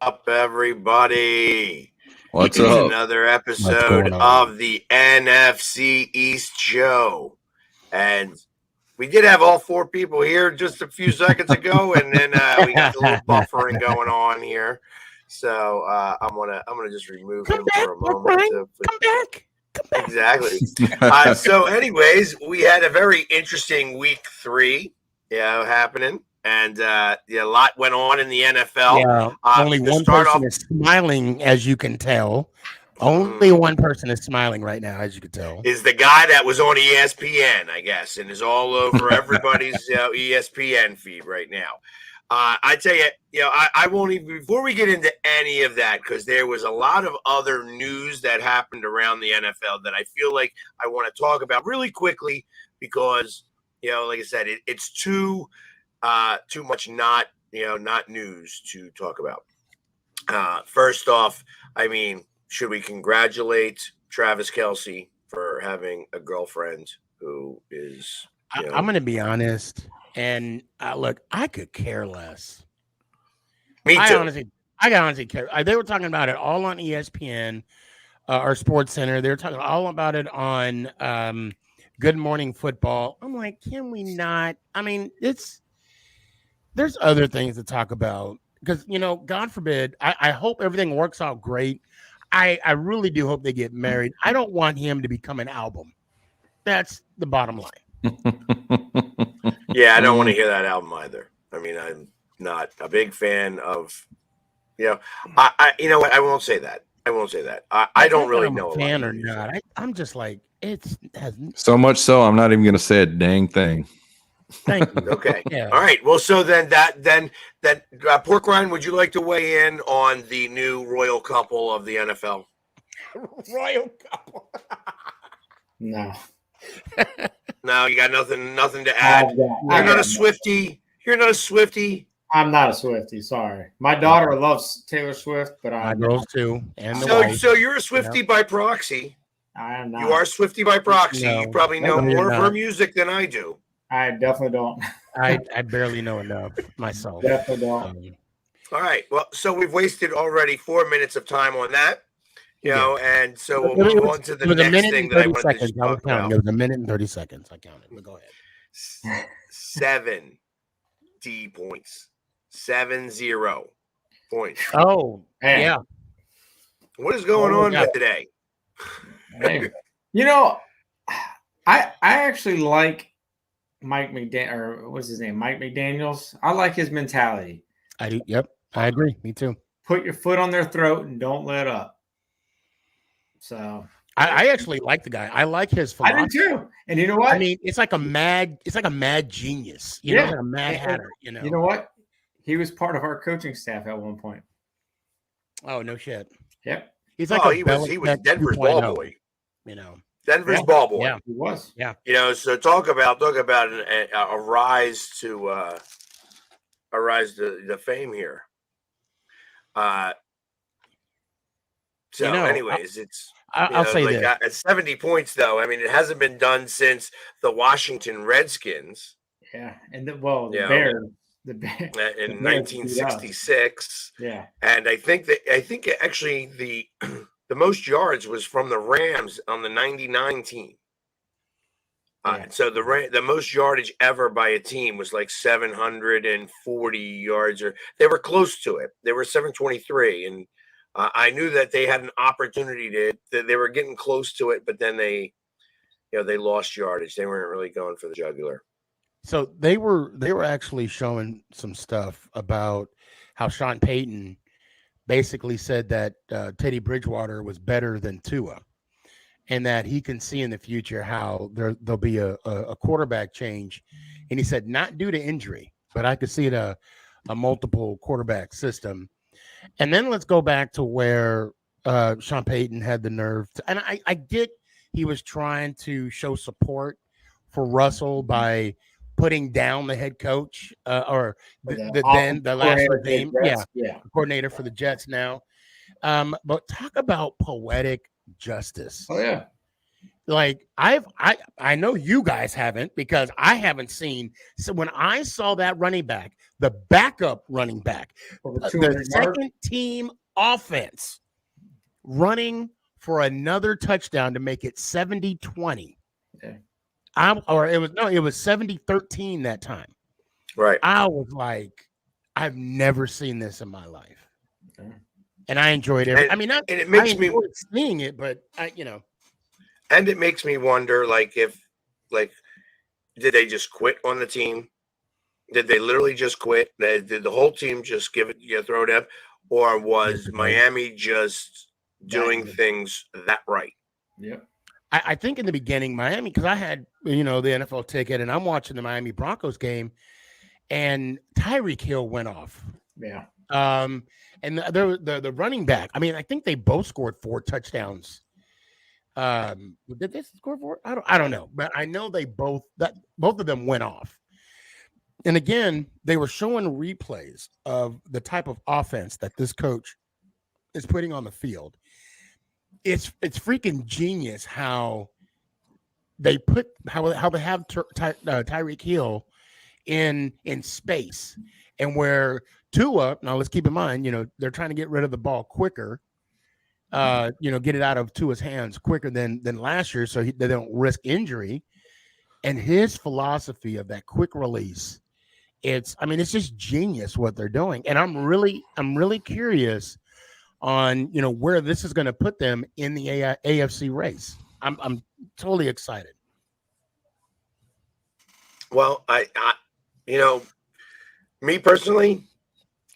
up, everybody? What's It's up? another episode of the NFC East show. And we did have all four people here just a few seconds ago, and then we got a little buffering going on here. So I'm gonna just remove him for a moment. Come back. Exactly. So, anyways, we had a very interesting week 3, happening. And a lot went on in the NFL. Yeah, only one person is smiling, as you can tell. Only one person is smiling right now, as you can tell. Is the guy that was on ESPN, I guess, and is all over everybody's ESPN feed right now. I tell you, I won't even, before we get into any of that, because there was a lot of other news that happened around the NFL that I feel like I want to talk about really quickly, because, like I said, it's too much not news to talk about. First off, I mean, should we congratulate Travis Kelce for having a girlfriend who is? I'm going to be honest, and look, I could care less. Me too. I honestly care. They were talking about it all on ESPN or Sports Center. They were talking all about it on Good Morning Football. I'm like, can we not? I mean, there's other things to talk about, because, God forbid, I hope everything works out great. I really do hope they get married. I don't want him to become an album. That's the bottom line. Yeah, I don't want to hear that album either. I mean, I'm not a big fan of, I you know what? I won't say that. I don't really know a fan or not. I'm just like, so much so I'm not even going to say a dang thing. Thank you. Okay. Yeah. All right. Well, so then Pork Rind, would you like to weigh in on the new royal couple of the NFL? Royal couple. No. No, you got nothing to add. You're not a Swiftie. I'm not a Swiftie. Sorry, my daughter loves Taylor Swift, but my girls too. And so you're a Swiftie by proxy. I am not. You are a Swiftie by proxy. No, you probably know more of her music than I do. I definitely don't. I barely know enough myself. Definitely don't. All right. Well, so we've wasted already 4 minutes of time on that. And so we'll move on to the next thing that I wanted to talk about. It was a minute and 30 seconds. I counted. But go ahead. 70 points. 70 points. Oh, man. Yeah. What is going on today? Hey. I actually like Mike McDaniel, or what's his name? Mike McDaniels. I like his mentality. I do. Yep. I agree. Me too. Put your foot on their throat and don't let up. So I actually like the guy. I like his philosophy. I do too. And you know what? I mean, it's like a mad genius. Like a mad hatter. You know what? He was part of our coaching staff at one point. Oh, no shit. Yep. He's like he was Denver's ball boy. Denver's ball boy. Yeah, he was. Yeah. So talk about a rise to the fame here. Anyways, I'll say like this. At 70 points, though, I mean, it hasn't been done since the Washington Redskins. Yeah, and the Bears. The Bears in 1966. Yeah, and I think actually the most yards was from the Rams on the 99 team. So the most yardage ever by a team was like 740 yards, or they were close to it. They were 723, and I knew that they had an opportunity they were getting close to it, but then they lost yardage. They weren't really going for the jugular. So they were actually showing some stuff about how Sean Payton basically said that Teddy Bridgewater was better than Tua, and that he can see in the future how there'll be a quarterback change. And he said, not due to injury, but I could see it a multiple quarterback system. And then let's go back to where Sean Payton had the nerve and I get he was trying to show support for Russell by putting down the head coach or the last name, coordinator for the Jets now. But talk about poetic justice. Oh yeah, like I know you guys haven't, because I haven't seen. So when I saw that running back, the backup running back, Over the 200 yards. second team offense running for another touchdown to make it 70-20. Yeah. It was 70-13 that time. Right. I was like, I've never seen this in my life. Yeah. And I enjoyed it. I mean, And it makes me seeing it, but and it makes me wonder, like, did they just quit on the team? Did they literally just quit? Did the whole team just give it, throw it up, or was Miami just doing things that right? Yeah. I think in the beginning, Miami, because I had the NFL ticket, and I'm watching the Miami Broncos game, and Tyreek Hill went off. Yeah. And the running back. I mean, I think they both scored 4 touchdowns. Did they score 4? I don't know, but I know both of them went off. And again, they were showing replays of the type of offense that this coach is putting on the field. It's freaking genius how they have Tyreek Hill in space, and where Tua, now let's keep in mind, they're trying to get rid of the ball quicker, get it out of Tua's hands quicker than last year, so they don't risk injury. And his philosophy of that quick release, it's just genius what they're doing. And I'm really curious on where this is going to put them in the AFC race. I'm totally excited. Well, I me personally,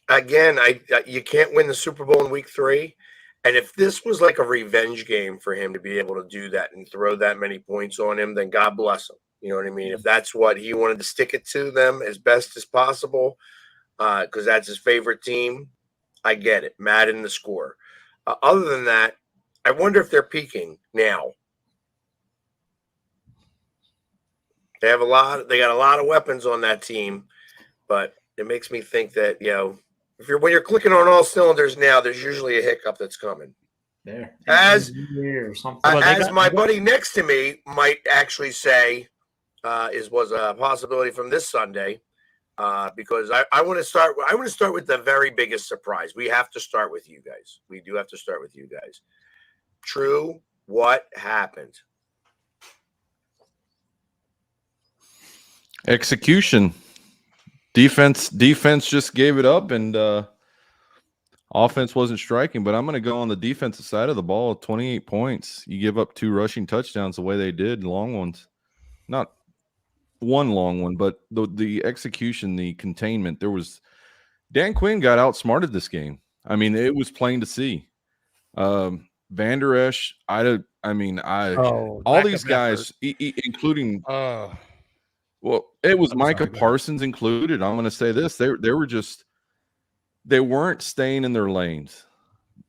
again, you can't win the Super Bowl in week 3. And if this was like a revenge game for him to be able to do that and throw that many points on him, then God bless him. You know what I mean? If that's what he wanted to stick it to them as best as possible, because that's his favorite team, I get it. Mad in the score. Other than that, I wonder if they're peaking now. They got a lot of weapons on that team, but it makes me think that, when you're clicking on all cylinders now, there's usually a hiccup that's coming. There. As something. My buddy next to me might actually say, was a possibility from this Sunday, because I want to start. I want to start with the very biggest surprise. We have to start with you guys. We do have to start with you guys. True, what happened? Execution. Defense just gave it up, and offense wasn't striking. But I'm going to go on the defensive side of the ball. 28 points. You give up 2 rushing touchdowns the way they did, long ones. Not one long one, but the execution, the containment. Dan Quinn got outsmarted this game. I mean, it was plain to see. Vander Esch, all these guys, including. Well, it was Micah Parsons included. I'm going to say this: they weren't staying in their lanes.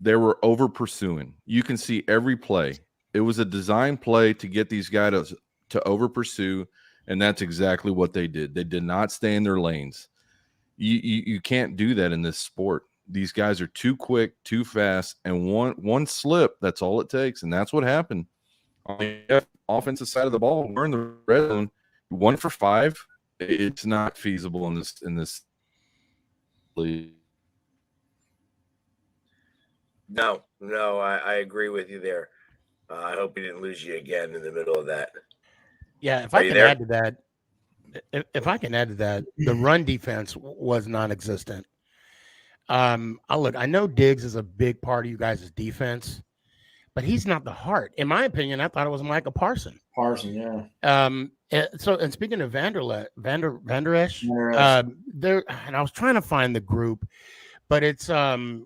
They were over pursuing. You can see every play. It was a design play to get these guys to over pursue, and that's exactly what they did. They did not stay in their lanes. You can't do that in this sport. These guys are too quick, too fast, and one slip, that's all it takes, and that's what happened. On the offensive side of the ball, we're in the red zone. 1 for 5. It's not feasible in this league. No, I agree with you there. I hope he didn't lose you again in the middle of that. Yeah, if I can add to that, the run defense was non-existent. I know Diggs is a big part of you guys' defense, but he's not the heart. In my opinion, I thought it was Micah Parsons. Yeah. And speaking of Vander Esch, there, and I was trying to find the group, but it's I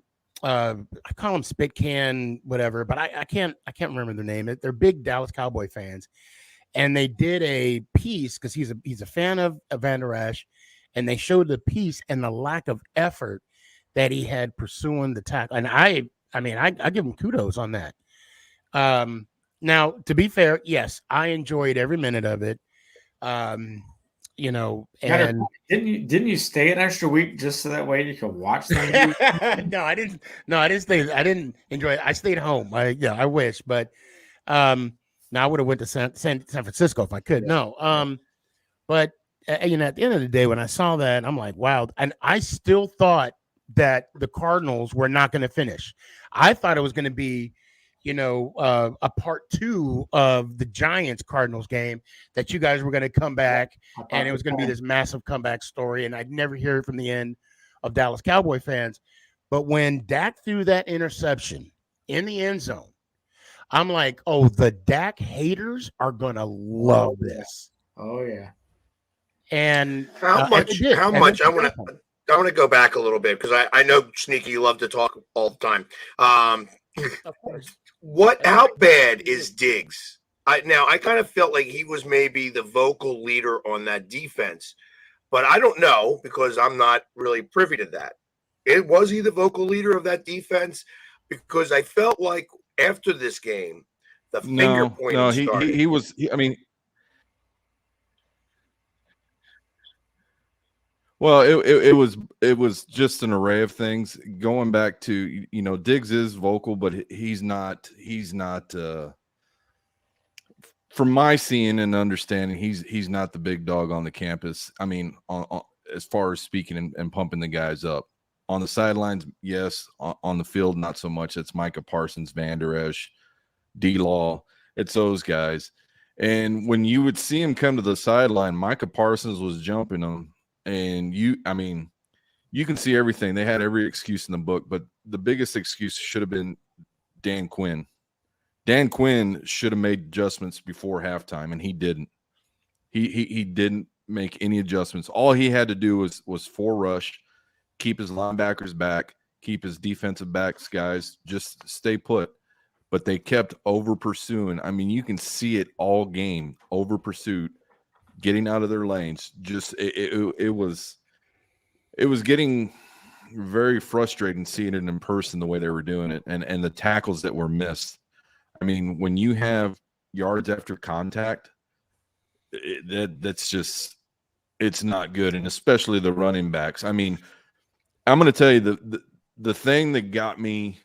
call them Spit Can, whatever, but I can't remember their name. They're big Dallas Cowboy fans, and they did a piece because he's a fan of Vander Esch, and they showed the piece and the lack of effort that he had pursuing the tackle. And I give him kudos on that. Now, to be fair, yes, I enjoyed every minute of it. And didn't you stay an extra week just so that way you could watch them? No, I didn't. No, I didn't stay. I didn't enjoy it. I stayed home. I wish, but Now I would have went to San Francisco if I could. Yeah. No, but at the end of the day, when I saw that, I'm like, wow. And I still thought that the Cardinals were not going to finish. I thought it was going to be, a part 2 of the Giants Cardinals game, that you guys were going to come back and it was going to be this massive comeback story. And I'd never hear it from the end of Dallas Cowboy fans. But when Dak threw that interception in the end zone, I'm like, oh, the Dak haters are going to love this. Oh, yeah. And how much? and I want to go back a little bit because I know, Sneaky, you love to talk all the time. Of course. How bad is Diggs? I kind of felt like he was maybe the vocal leader on that defense, but I don't know because I'm not really privy to that. Was he the vocal leader of that defense? Because I felt like after this game, the finger pointing started. He was. I mean. Well, it was just an array of things going back to, Diggs is vocal, but he's not from my seeing and understanding, he's not the big dog on the campus. I mean, on as far as speaking and pumping the guys up on the sidelines, yes. On the field, not so much. It's Micah Parsons, Van Der Esch, D-Law. It's those guys. And when you would see him come to the sideline, Micah Parsons was jumping him. And you can see everything. They had every excuse in the book, but the biggest excuse should have been Dan Quinn. Dan Quinn should have made adjustments before halftime, and he didn't. He didn't make any adjustments. All he had to do was 4 rush, keep his linebackers back, keep his defensive backs guys, just stay put. But they kept over pursuing. I mean, you can see it all game, over pursuit. Getting out of their lanes, just it was getting very frustrating seeing it in person the way they were doing it, and the tackles that were missed. I mean, when you have yards after contact, that's just, it's not good, and especially the running backs. I mean, I'm going to tell you the thing that got me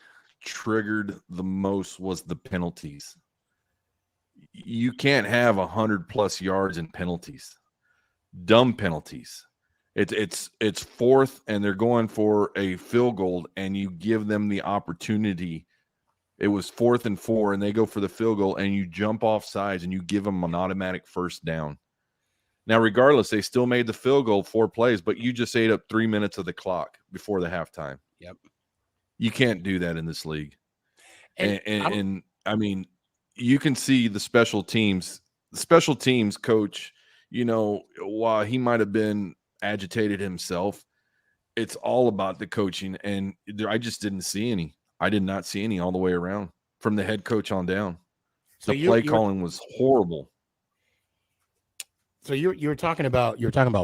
triggered the most was the penalties. You can't have 100+ yards in penalties, dumb penalties. It's 4th and they're going for a field goal and you give them the opportunity. It was 4th and 4 and they go for the field goal and you jump off sides and you give them an automatic first down. Now, regardless, they still made the field goal 4 plays, but you just ate up 3 minutes of the clock before the halftime. Yep. You can't do that in this league. And I mean, you can see the special teams coach, while he might have been agitated himself, it's all about the coaching. And I just didn't see any. I did not see any all the way around from the head coach on down. So the play calling was horrible. So you're talking about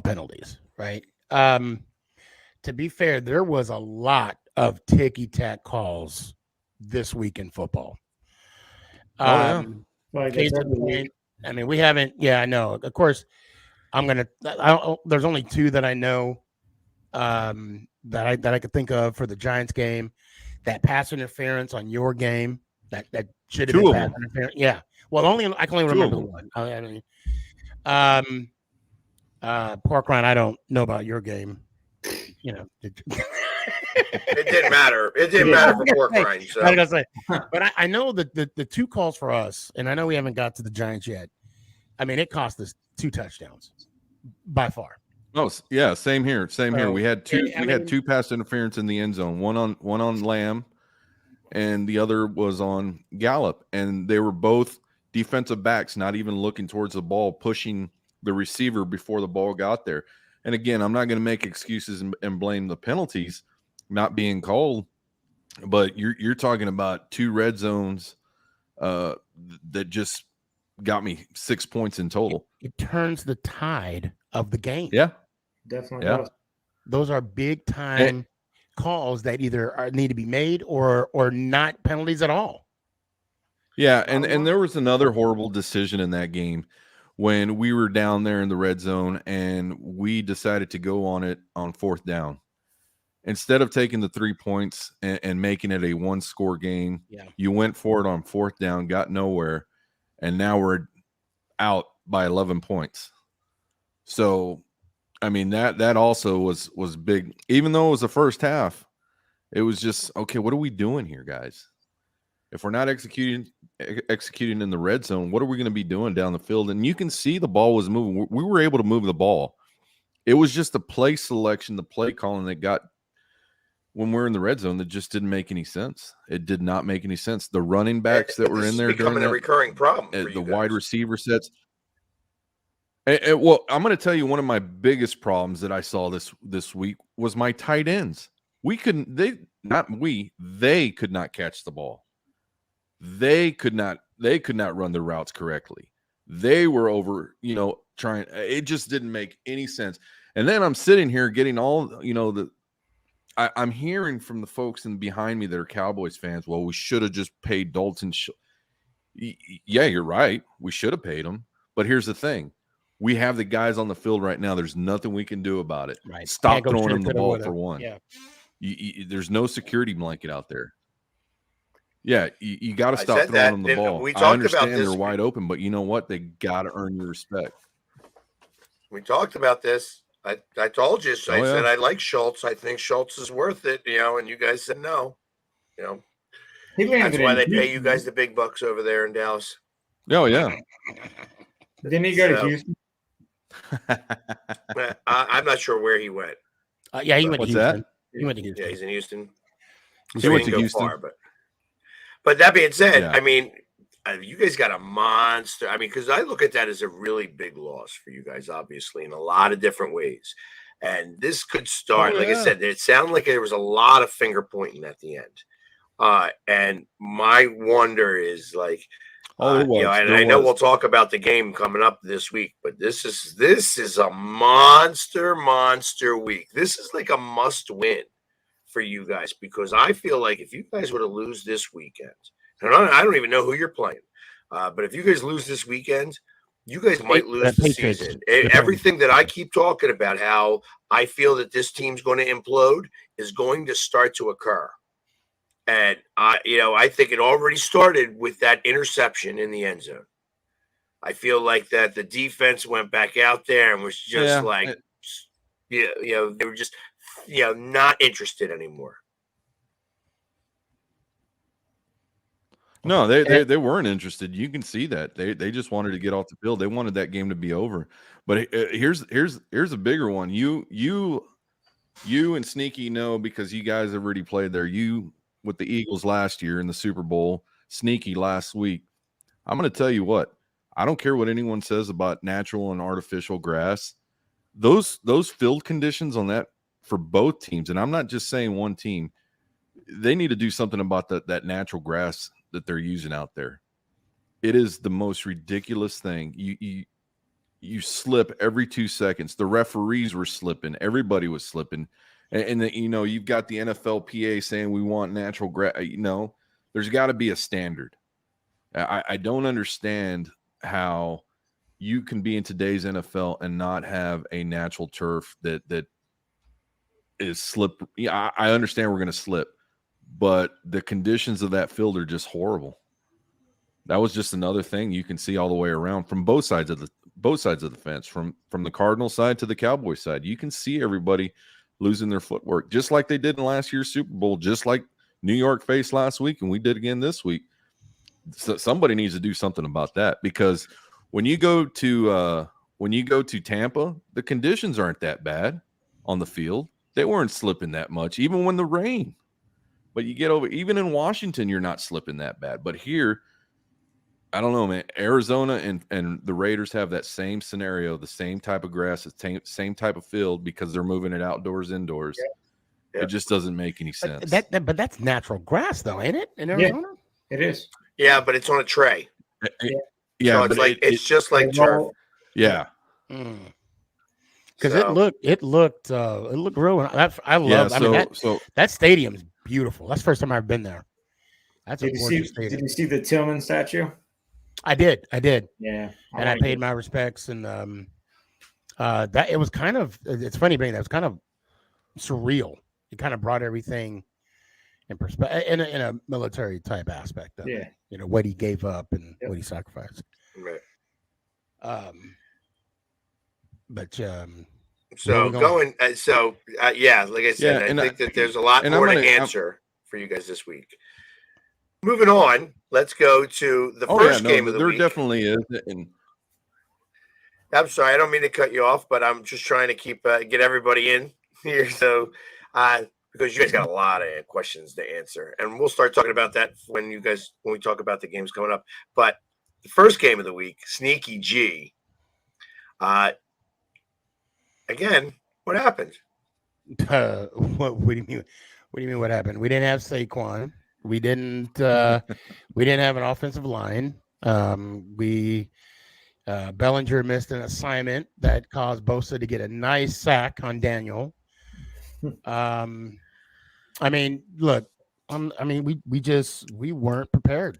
penalties, right? To be fair, there was a lot of ticky-tack calls this week in football. Yeah. I mean, we haven't. Yeah, I know. Of course, there's only 2 that I know that I could think of for the Giants game. That pass interference on your game that should have been pass interference. Yeah. Well, I can only remember the one. I mean, Pork Rind, I don't know about your game. It didn't matter. It didn't matter for Pork Rind. So. I gotta say, but I know that the 2 calls for us, and I know we haven't got to the Giants yet. I mean, it cost us 2 touchdowns by far. Oh yeah, same here. We had 2. We had 2 pass interference in the end zone. One on Lamb, and the other was on Gallup, and they were both defensive backs, not even looking towards the ball, pushing the receiver before the ball got there. And again, I'm not going to make excuses and blame the penalties not being called, but you're talking about 2 red zones that just got me 6 points in total. It turns the tide of the game. Yeah, definitely. Yeah. Does. Those are big time calls that either need to be made or not penalties at all. Yeah, and there was another horrible decision in that game when we were down there in the red zone and we decided to go on it on 4th down. Instead of taking the 3 points and making it a 1-score game, you went for it on 4th down, got nowhere. and now we're out by 11 points. So, I mean, that also was big. Even though it was the first half, it was just, okay, what are we doing here, guys? If we're not executing in the red zone, what are we going to be doing down the field? And you can see the ball was moving. We were able to move the ball. It was just the play selection, the play calling that got when we're in the red zone that just didn't make any sense. It did not make any sense. The running backs that were in there during becoming a recurring problem. The wide receiver sets. Well, I'm going to tell you one of my biggest problems that I saw this week was my tight ends. They could not catch the ball. They could not run their routes correctly. They were over, trying. It just didn't make any sense. And then I'm sitting here getting all, I'm hearing from the folks behind me that are Cowboys fans. Well, we should have just paid Dalton. Yeah, you're right. We should have paid him. But here's the thing. We have the guys on the field right now. There's nothing we can do about it. Right. Stop throwing them the ball for one. Yeah. There's no security blanket out there. Yeah, you got to stop throwing them the ball. We I talked understand about this. they're wide open, but you know what? They got to earn your respect. We talked about this. I told you. I said I like Schultz. I think Schultz is worth it, and you guys said no. That's why they pay you guys the big bucks over there in Dallas. Oh, yeah. Didn't he go to Houston? I'm not sure where he went. Yeah, he went to Houston. That? He went to Houston. Yeah, he's in Houston. He went to Houston. Far, but that being said, Yeah. I mean, you guys got a monster. I mean, because I look at that as a really big loss for you guys, obviously, in a lot of different ways. And this could start, like I said, it sounded like there was a lot of finger pointing at the end. And my wonder is like, I know we'll talk about the game coming up this week, but this is a monster week. This is like a must win for you guys, because I feel like if you guys were to lose this weekend, and I don't even know who you're playing, but if you guys lose this weekend, you guys might lose the season. Everything that I keep talking about, how I feel that this team's going to implode, is going to start to occur. And I think it already started with that interception in the end zone. I feel like that the defense went back out there and was just they were just not interested anymore. No, they weren't interested. You can see that they just wanted to get off the field. They wanted that game to be over. But here's a bigger one. You and Sneaky know, because you guys have already played there. You with the Eagles last year in the Super Bowl, Sneaky last week. I'm going to tell you what. I don't care what anyone says about natural and artificial grass. Those field conditions on that for both teams, and I'm not just saying one team, they need to do something about that natural grass that they're using out there. It is the most ridiculous thing. You slip every 2 seconds. The referees were slipping. Everybody was slipping. And you've got the NFLPA saying we want natural grass. There's got to be a standard. I don't understand how you can be in today's NFL and not have a natural turf that is slip. Yeah, I understand we're going to slip, but the conditions of that field are just horrible. That was just another thing you can see all the way around from both sides of the fence, from the Cardinal side to the Cowboy side. You can see everybody losing their footwork, just like they did in last year's Super Bowl, just like New York faced last week, and we did again this week. So somebody needs to do something about that, because when you go to Tampa, the conditions aren't that bad on the field. They weren't slipping that much, even when the rain. But you get over, even in Washington, you're not slipping that bad. But here, I don't know, man. Arizona and the Raiders have that same scenario, the same type of grass, the same type of field, because they're moving it outdoors, indoors. Yeah. It just doesn't make any sense. But that's natural grass, though, ain't it? In Arizona, it is. Yeah, but it's on a tray. Yeah, so but it's just like turf. Yeah. Because it looked real. I love. That stadium's beautiful. That's the first time I've been there. That's a gorgeous stadium. Did you see the Tillman statue? I did. Yeah, and I paid my respects, and that it was kind of. It's funny being that it was kind of surreal. It kind of brought everything, in perspective, in a military type aspect of Yeah. it. What he gave up and Yep. what he sacrificed. Right. But where So we going? yeah, like I said, Yeah, I and think that there's a lot and more to answer for you guys this week. Moving on, let's go to the first game of the there week. definitely is. And I'm sorry, I don't mean to cut you off, but I'm just trying to keep get everybody in here. So, because you guys got a lot of questions to answer, and we'll start talking about that when we talk about the games coming up. But the first game of the week, Sneaky G. Again, what happened? What do you mean? What do you mean? What happened? We didn't have Saquon. We didn't. We didn't have an offensive line. Bellinger missed an assignment that caused Bosa to get a nice sack on Daniel. I mean, look. We weren't prepared.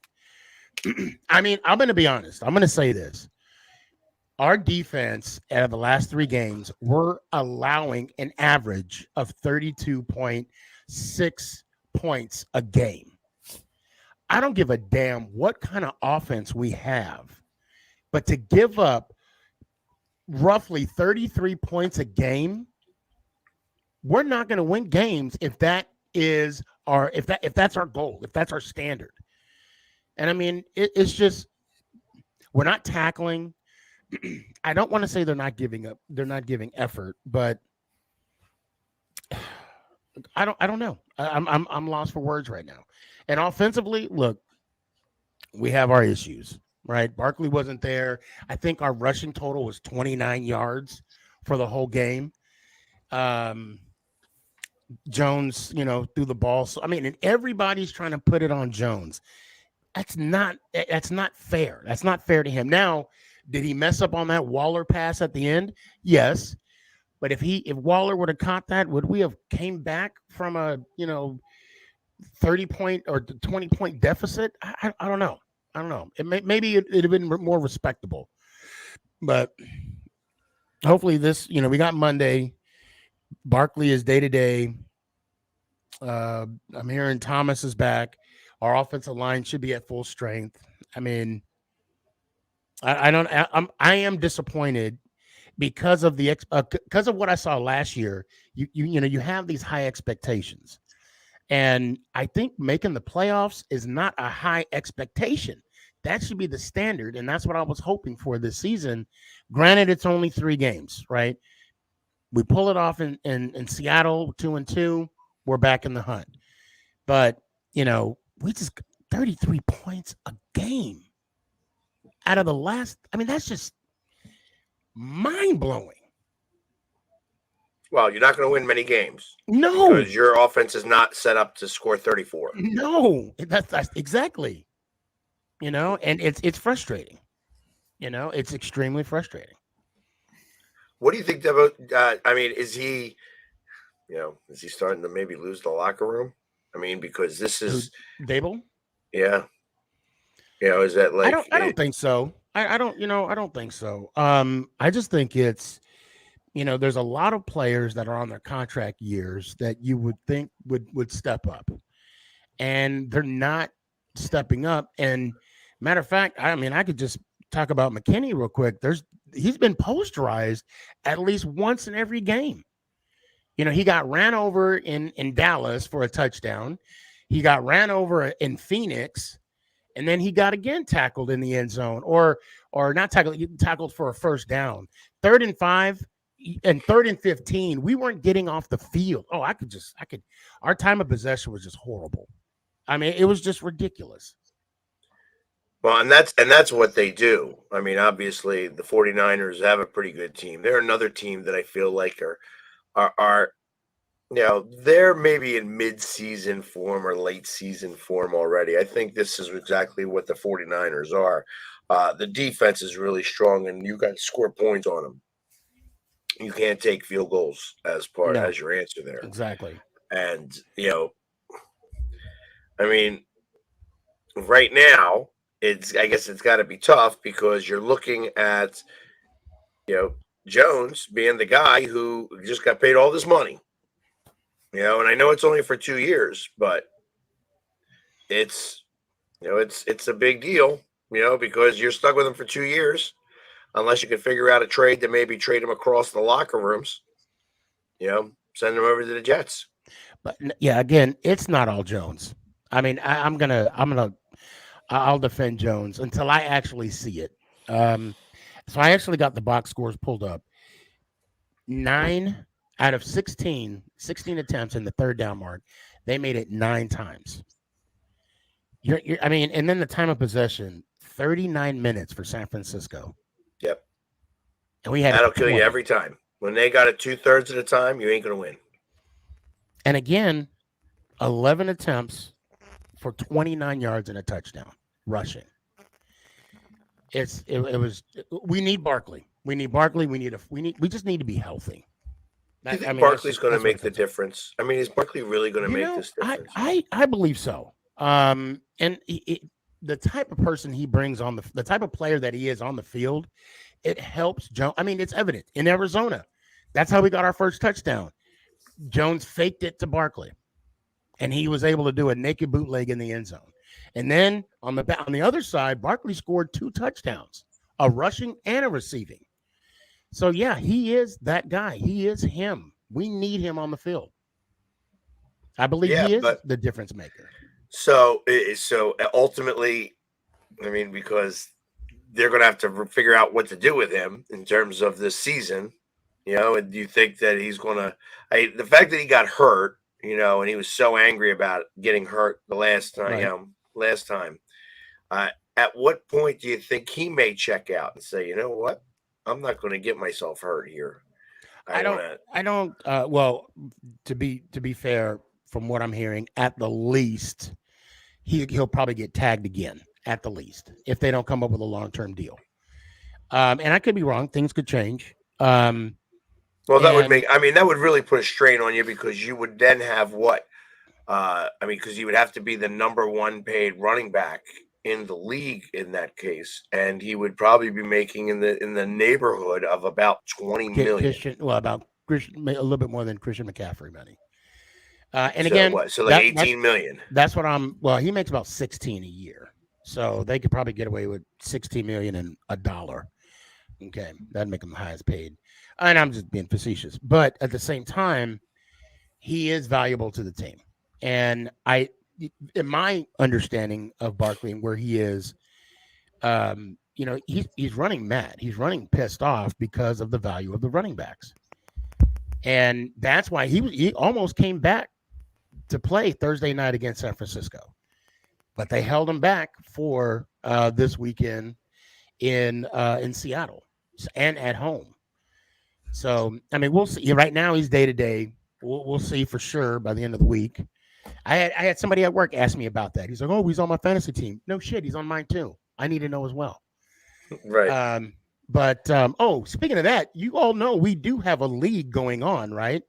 I mean, I'm going to be honest. I'm going to say this. Our defense out of the last 3 games, we're allowing an average of 32.6 points a game. I don't give a damn what kind of offense we have, but to give up roughly 33 points a game, we're not going to win games if that's our goal, if that's our standard. And I mean, it's just we're not tackling. I don't want to say they're not giving up. They're not giving effort, but I don't know. I'm lost for words right now. And offensively, look, we have our issues, right? Barkley wasn't there. I think our rushing total was 29 yards for the whole game. Jones, threw the ball. So I mean, and everybody's trying to put it on Jones. That's not fair. That's not fair to him. Now, did he mess up on that Waller pass at the end? Yes. But if Waller would have caught that, would we have came back from a 30-point or 20-point deficit? I don't know. I don't know. Maybe it'd have been more respectable. But hopefully this, we got Monday. Barkley is day to day. I'm hearing Thomas is back. Our offensive line should be at full strength. I mean, I am disappointed because of because of what I saw last year. You have these high expectations, and I think making the playoffs is not a high expectation. That should be the standard, and that's what I was hoping for this season. Granted, it's only 3 games, right? We pull it off in Seattle, 2-2. We're back in the hunt, but we just 33 points a game out of the last. I mean, that's just mind-blowing. Well, you're not going to win many games. No, because your offense is not set up to score 34. No, that's exactly. And it's frustrating. It's extremely frustrating. What do you think about? I mean, is he starting to maybe lose the locker room? I mean, because this is Dable. Yeah. Is that like? I don't think so. I don't think so. I just think it's, there's a lot of players that are on their contract years that you would think would step up, and they're not stepping up. And matter of fact, I mean, I could just talk about McKinney real quick. He's been posterized at least once in every game. He got ran over in Dallas for a touchdown. He got ran over in Phoenix, and then he got again tackled in the end zone, or not tackled. He tackled for a first down. 3rd and 5 and 3rd and 15. We weren't getting off the field. Oh, I could. Our time of possession was just horrible. I mean, it was just ridiculous. Well, and that's what they do. I mean, obviously, the 49ers have a pretty good team. They're another team that I feel like are they're maybe in mid-season form or late season form already. I think this is exactly what the 49ers are. The defense is really strong, and you got to score points on them. You can't take field goals as your answer there. Exactly. And I mean, right now, I guess it's got to be tough because you're looking at Jones being the guy who just got paid all this money. And I know it's only for 2 years, but it's it's a big deal, because you're stuck with him for 2 years, unless you can figure out a trade to maybe trade him across the locker rooms. Send him over to the Jets. But yeah, again, it's not all Jones. I mean, I'll defend Jones until I actually see it. So I actually got the box scores pulled up. 9 out of 16 attempts in the third down mark, they made it 9 times. I mean, and then the time of possession, 39 minutes for San Francisco. Yep. And that'll kill you every time. When they got it 2/3 of the time, you ain't gonna win. And again, 11 attempts for 29 yards and a touchdown rushing. We need Barkley. We just need to be healthy. You think Barkley's going to make the difference? I mean, is Barkley really going to make this difference? I believe so. And the type of person he brings on the type of player that he is on the field, it helps Jones. I mean, it's evident in Arizona. That's how we got our first touchdown. Jones faked it to Barkley, and he was able to do a naked bootleg in the end zone. And then on the other side, Barkley scored 2 touchdowns, a rushing and a receiving. So yeah, he is that guy. He is him. We need him on the field. I believe he is the difference maker. So ultimately, I mean, because they're going to have to figure out what to do with him in terms of this season, and do you think that he's going to, the fact that he got hurt, and he was so angry about getting hurt the last time, at what point do you think he may check out and say, you know what? I'm not going to get myself hurt here. Well, to be fair, from what I'm hearing, at the least, he'll probably get tagged again, at the least, if they don't come up with a long-term deal. And I could be wrong. Things could change. That would really put a strain on you, because you would then have what? Because you would have to be the number 1 paid running back in the league in that case, and he would probably be making in the neighborhood of about 20 million. A little bit more than Christian McCaffrey money. And so again, what? So like 18 million. That's what he makes about 16 a year, so they could probably get away with 16 million and $1. Okay, that'd make him the highest paid. And I'm just being facetious, but at the same time, he is valuable to the team, and in my understanding of Barkley and where he is, he's running mad. He's running pissed off because of the value of the running backs. And that's why he almost came back to play Thursday night against San Francisco. But they held him back for this weekend in Seattle and at home. So, I mean, we'll see. Right now, he's day-to-day. We'll see for sure by the end of the week. I had somebody at work ask me about that. He's like, "Oh, he's on my fantasy team." No shit, he's on mine too. I need to know as well. Right. Speaking of that, you all know we do have a league going on, right?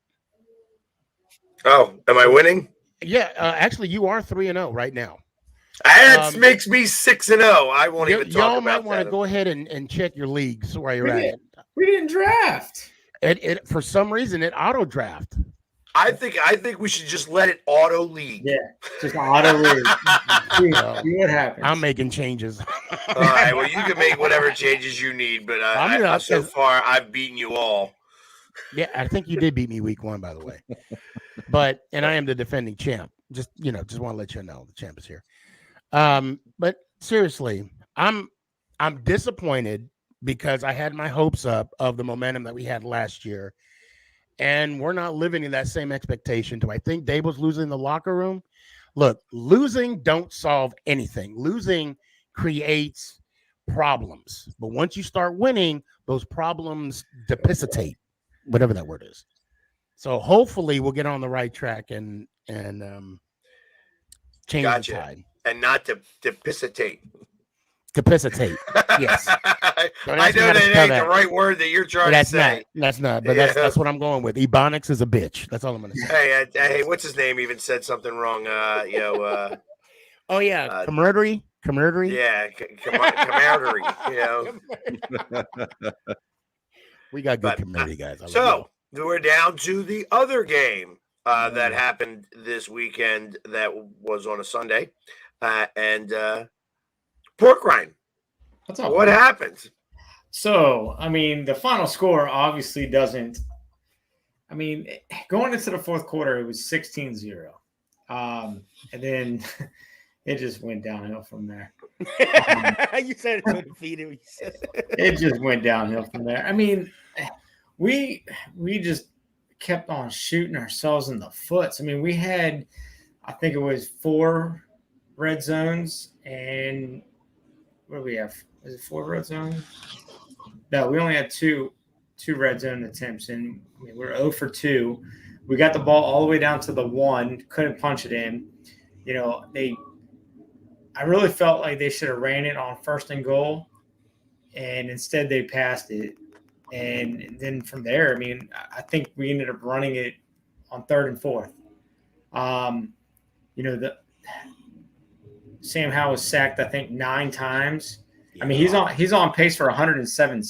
Oh, am I winning? Yeah, actually, you are 3-0 right now. That makes me 6-0. I won't even talk about that. Y'all might want to go ahead and check your leagues where you're at. We didn't draft. It for some reason it auto draft. I think we should just let it auto league. Yeah, just auto league. See what happens. I'm making changes. All right. Well, you can make whatever changes you need, but so far I've beaten you all. Yeah, I think you did beat me week 1, by the way. And I am the defending champ. Just want to let you know the champ is here. But seriously, I'm disappointed because I had my hopes up of the momentum that we had last year. And we're not living in that same expectation. Do I think Dable's losing the locker room? Look, losing don't solve anything. Losing creates problems. But once you start winning, those problems dissipate, whatever that word is. So hopefully we'll get on the right track and change the tide. And not to dissipate. Capacitate. Yes. I know that ain't the right word that you're trying to say. That's not. But that's what I'm going with. Ebonics is a bitch. That's all I'm going to say. Hey, what's his name? Even said something wrong. Oh yeah, camaraderie. Yeah, camaraderie. We got good camaraderie, guys. So we're down to the other game that happened this weekend. That was on a Sunday. and pork rind. What's up? What happened? So, I mean, the final score obviously doesn't. I mean, going into the fourth quarter, it was 16-0. And then it just went downhill from there. You said it to defeat him. It just went downhill from there. I mean, we just kept on shooting ourselves in the foot. I mean, we had, I think it was 4 red zones, and what do we have? Is it 4 red zones? No, we only had two red zone attempts, and I mean, we're 0 for 2. We got the ball all the way down to the 1, couldn't punch it in. You know, I really felt like they should have ran it on 1st and goal, and instead they passed it. And then from there, I mean, I think we ended up running it on 3rd and 4th. You know, Sam Howell was sacked, I think, 9 times. I mean, he's on pace for 107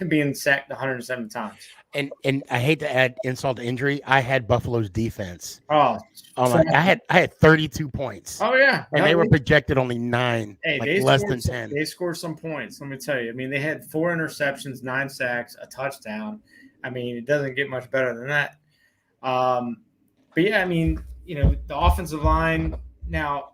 being sacked 107 times. And I hate to add insult to injury. I had Buffalo's defense. Oh, I had 32 points. Oh yeah, and they were projected only 9, less than 10. They scored some points. Let me tell you. I mean, they had 4 interceptions, 9 sacks, a touchdown. I mean, it doesn't get much better than that. But yeah, I mean, you know, the offensive line now,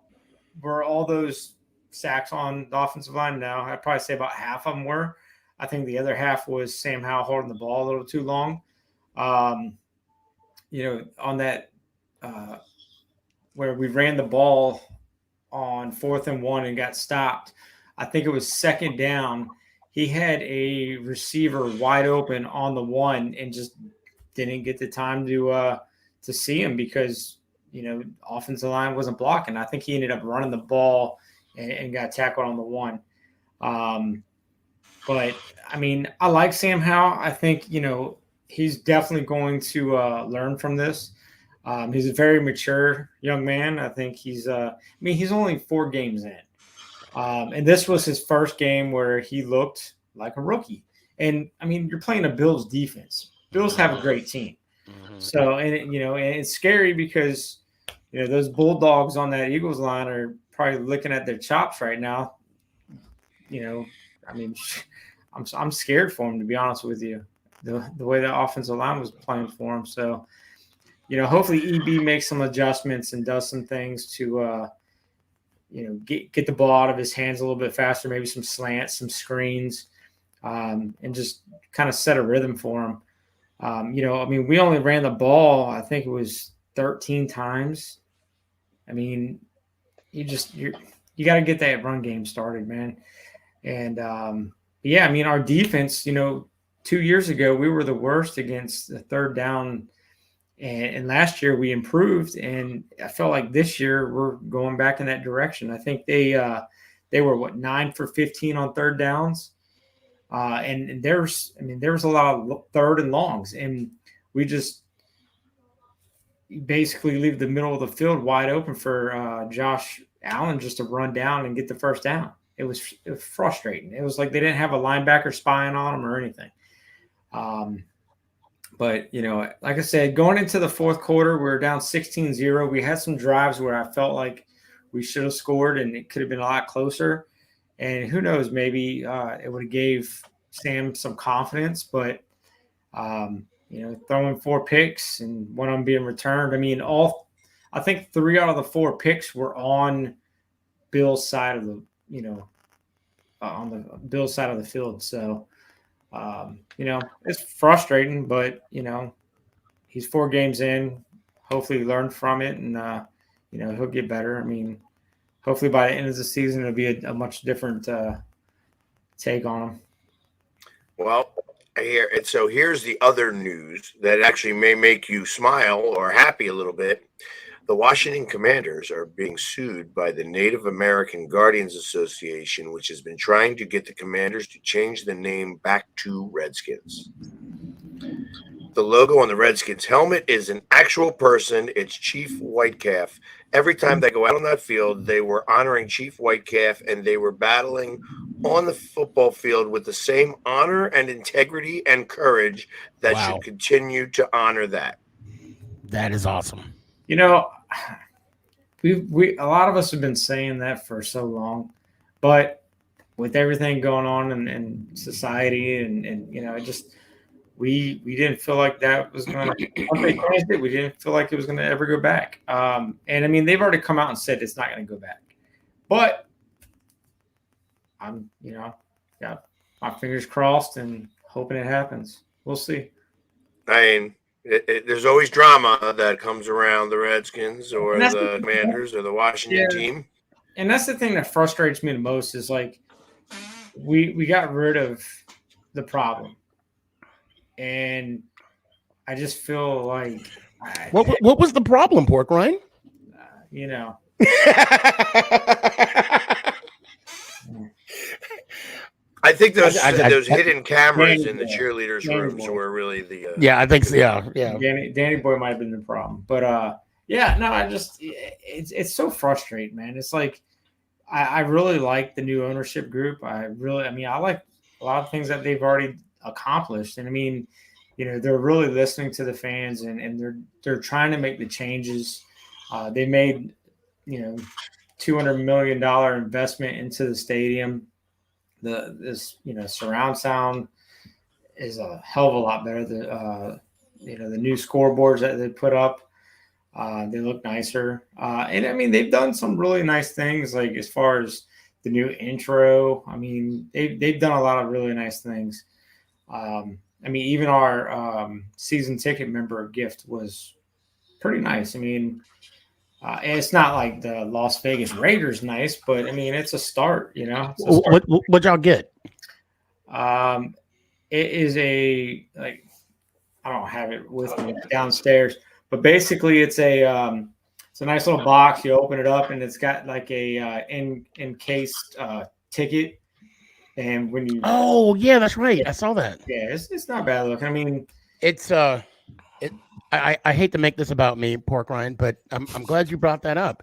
were all those sacks on the offensive line? Now I'd probably say about half of them were. I think the other half was Sam Howell holding the ball a little too long. You know, on that where we ran the ball on 4th and 1 and got stopped. I think it was 2nd down. He had a receiver wide open on the 1 and just didn't get the time to see him because, you know, offensive line wasn't blocking. I think he ended up running the ball and got tackled on the 1. But, I mean, I like Sam Howell. I think, you know, he's definitely going to learn from this. He's a very mature young man. I think he's he's only 4 games in. And this was his first game where he looked like a rookie. And, I mean, you're playing a Bills defense. Bills have a great team. So, and it's scary because, you know, those Bulldogs on that Eagles line are probably looking at their chops right now. You know, I mean, I'm scared for him, to be honest with you, the way the offensive line was playing for him. So, you know, hopefully EB makes some adjustments and does some things to, you know, get the ball out of his hands a little bit faster, maybe some slants, some screens, and just kind of set a rhythm for him. You know, I mean, we only ran the ball, I think it was 13 times. I mean, you got to get that run game started, man. And, yeah, I mean, our defense, you know, 2 years ago, we were the worst against the 3rd down. And last year we improved, and I felt like this year we're going back in that direction. I think they were 9 for 15 on 3rd downs. And there was a lot of 3rd and longs, and we just basically leave the middle of the field wide open for Josh Allen just to run down and get the first down. It was frustrating. It was like they didn't have a linebacker spying on them or anything. But, you know, like I said, going into the fourth quarter, we were down 16-0. We had some drives where I felt like we should have scored and it could have been a lot closer. And who knows, maybe it would have gave Sam some confidence. But, you know, throwing 4 picks and one of them being returned. I mean, I think 3 out of the 4 picks were on Bill's side of the, you know, on the Bill's side of the field. So, you know, it's frustrating, but, you know, he's 4 games in. Hopefully he learned from it and, you know, he'll get better. I mean, hopefully by the end of the season, it'll be a much different take on him. Well, here's the other news that actually may make you smile or happy a little bit. The Washington Commanders are being sued by the Native American Guardians Association, which has been trying to get the Commanders to change the name back to Redskins. The logo on the Redskins helmet is an actual person. It's Chief Whitecalf. Every time they go out on that field, they were honoring Chief Whitecalf, and they were battling on the football field with the same honor and integrity and courage that should continue to honor that. That is awesome. You know, a lot of us have been saying that for so long, but with everything going on in society and it just we didn't feel like that was going to once they changed it, we didn't feel like it was going to ever go back. And I mean, they've already come out and said it's not going to go back, but I'm got my fingers crossed and hoping it happens. We'll see. I mean, there's always drama that comes around the Redskins or the Commanders or the Washington team. And that's the thing that frustrates me the most is like we got rid of the problem. And I just feel like what was the problem, Pork Ryan? I think those hidden cameras in the cheerleaders' rooms were really the. I think so. Yeah. Danny Boy might have been the problem, but I just it's so frustrating, man. It's like I really like the new ownership group. I like a lot of things that they've already accomplished, and I mean, they're really listening to the fans, and they're trying to make the changes. They made $200 million investment into the stadium. This surround sound is a hell of a lot better. The new scoreboards that they put up, they look nicer. And I mean, they've done some really nice things, like as far as the new intro. I mean, they've done a lot of really nice things. I mean, even our season ticket member gift was pretty nice. I mean, and it's not like the Las Vegas Raiders nice, but I mean, it's a start, What y'all get? It is I don't have it with me downstairs, but basically it's a nice little box. You open it up and it's got like a encased ticket. And when you that's right. I saw that. Yeah, it's not bad looking. I mean, it's I hate to make this about me, Pork Rind, but I'm glad you brought that up.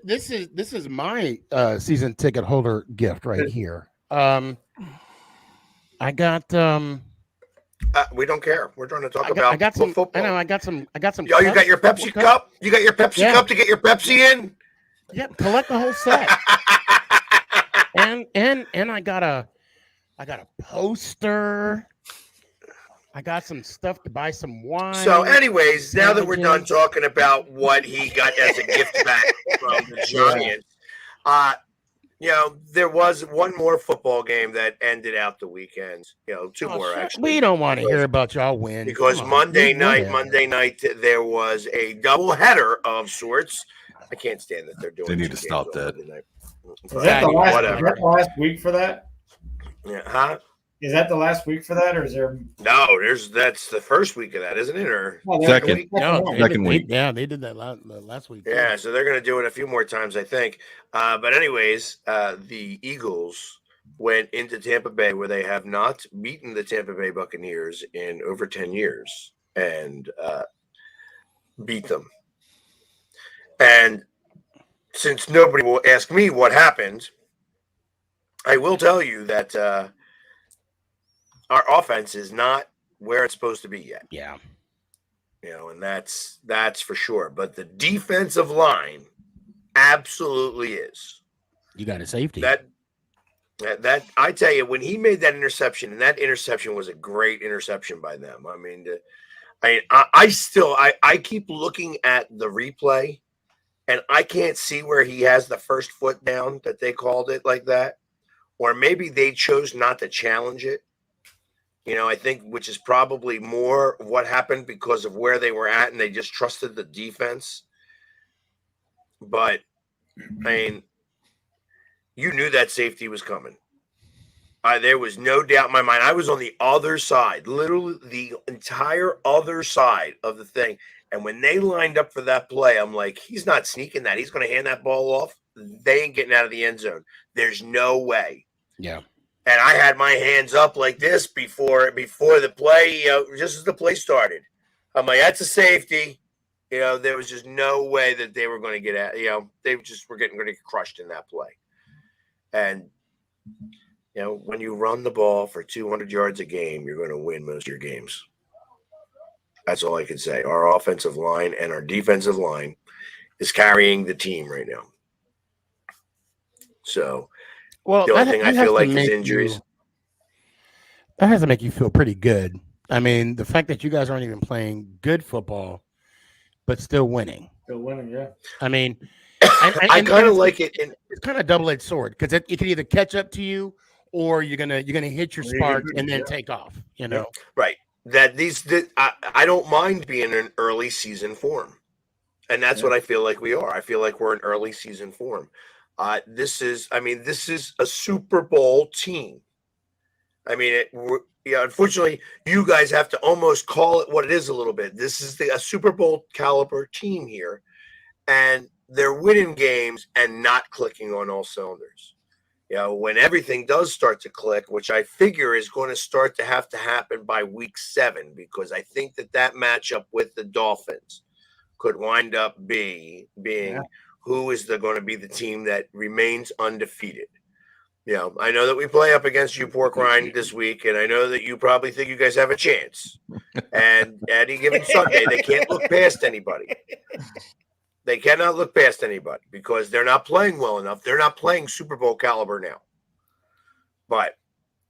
This is my season ticket holder gift right here. I got we don't care. We're trying to talk about I got some football. I know I got some. Oh, you got your Pepsi cup? You got your Pepsi cup to get your Pepsi in? Yep, collect the whole set. and I got a poster. I got some stuff to buy some wine. So, anyways, now that we're done talking about what he got as a gift back from the Giants, there was one more football game that ended out the weekend. Two more actually. We don't want to hear about y'all win because Monday night there was a doubleheader of sorts. I can't stand that they're doing. They need to stop that. Is that the last week for that? Yeah, huh? Is that the last week for that, or is there? No, that's the first week of that, isn't it? Or second? Second week. Yeah, they did that last week. Yeah, so they're going to do it a few more times, I think. But anyways, the Eagles went into Tampa Bay, where they have not beaten the Tampa Bay Buccaneers in over 10 years, and beat them. And since nobody will ask me what happened, I will tell you that our offense is not where it's supposed to be yet. Yeah. And that's for sure. But the defensive line absolutely is. You got a safety. That I tell you, when he made that interception, and that interception was a great interception by them. I mean, I keep looking at the replay, and I can't see where he has the first foot down that they called it like that. Or maybe they chose not to challenge it. I think, which is probably more what happened because of where they were at, and they just trusted the defense. But, I mean, you knew that safety was coming. There was no doubt in my mind. I was on the other side, literally the entire other side of the thing. And when they lined up for that play, I'm like, he's not sneaking that. He's going to hand that ball off. They ain't getting out of the end zone. There's no way. Yeah. And I had my hands up like this before the play, just as the play started. I'm like, that's a safety. There was just no way that they were going to get at, they just were going to get crushed in that play. And, when you run the ball for 200 yards a game, you're going to win most of your games. That's all I can say. Our offensive line and our defensive line is carrying the team right now. So Well, the only thing I feel like is injuries. That has to make you feel pretty good. I mean, the fact that you guys aren't even playing good football, but still winning. Still winning, yeah. I mean, I kind of like it. It's kind of a double-edged sword because it can either catch up to you or you're gonna hit your spark and then take off. You know, right? I don't mind being in early season form, and that's what I feel like we are. I feel like we're in early season form. This is a Super Bowl team. I mean, unfortunately, you guys have to almost call it what it is a little bit. This is a Super Bowl caliber team here, and they're winning games and not clicking on all cylinders. When everything does start to click, which I figure is going to start to happen by week 7, because I think that matchup with the Dolphins could wind up being who is going to be the team that remains undefeated. I know that we play up against you, Pork Rind, this week, and I know that you probably think you guys have a chance. And any given Sunday, they can't look past anybody. They cannot look past anybody because they're not playing well enough. They're not playing Super Bowl caliber now. But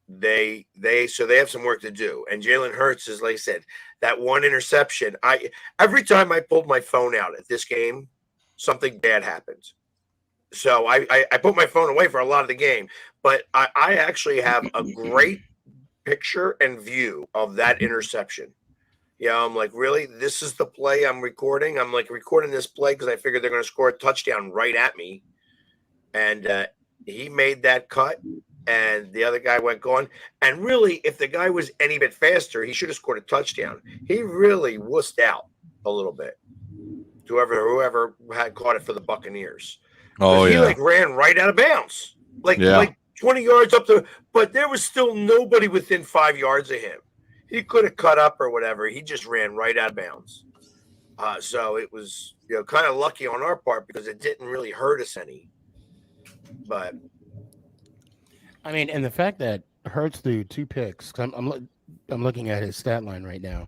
they have some work to do. And Jalen Hurts is, like I said, that one interception. Every time I pulled my phone out at this game, something bad happened. So I put my phone away for a lot of the game, but I actually have a great picture and view of that interception. I'm like, really? This is the play I'm recording? I'm like recording this play because I figured they're going to score a touchdown right at me. And he made that cut, and the other guy went gone. And really, if the guy was any bit faster, he should have scored a touchdown. He really wussed out a little bit. Whoever had caught it for the Buccaneers. Oh, he ran right out of bounds, like 20 yards up but there was still nobody within 5 yards of him. He could have cut up or whatever. He just ran right out of bounds. So it was, kind of lucky on our part because it didn't really hurt us any. But I mean, and the fact that Hurts threw 2 picks, I'm looking at his stat line right now,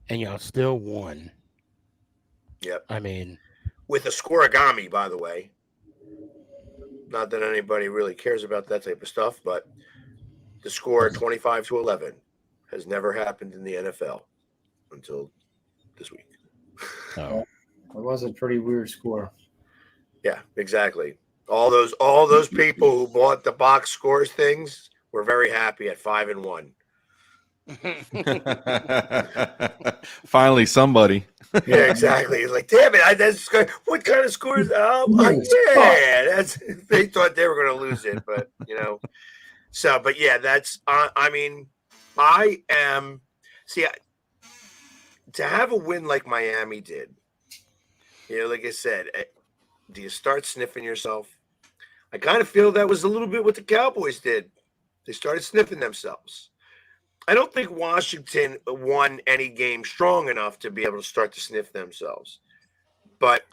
and y'all still won. Yep. I mean, with a scoregami, by the way. Not that anybody really cares about that type of stuff, but the score 25-11 has never happened in the NFL until this week. Oh, it was a pretty weird score. Yeah, exactly. All those people who bought the box scores things were very happy at 5-1. Finally, somebody. Yeah, exactly. He's like, damn it! What kind of scores? They thought they were going to lose it, but So, but yeah, that's. I am. See, to have a win like Miami did, like I said, do you start sniffing yourself? I kind of feel that was a little bit what the Cowboys did. They started sniffing themselves. I don't think Washington won any game strong enough to be able to start to sniff themselves. But,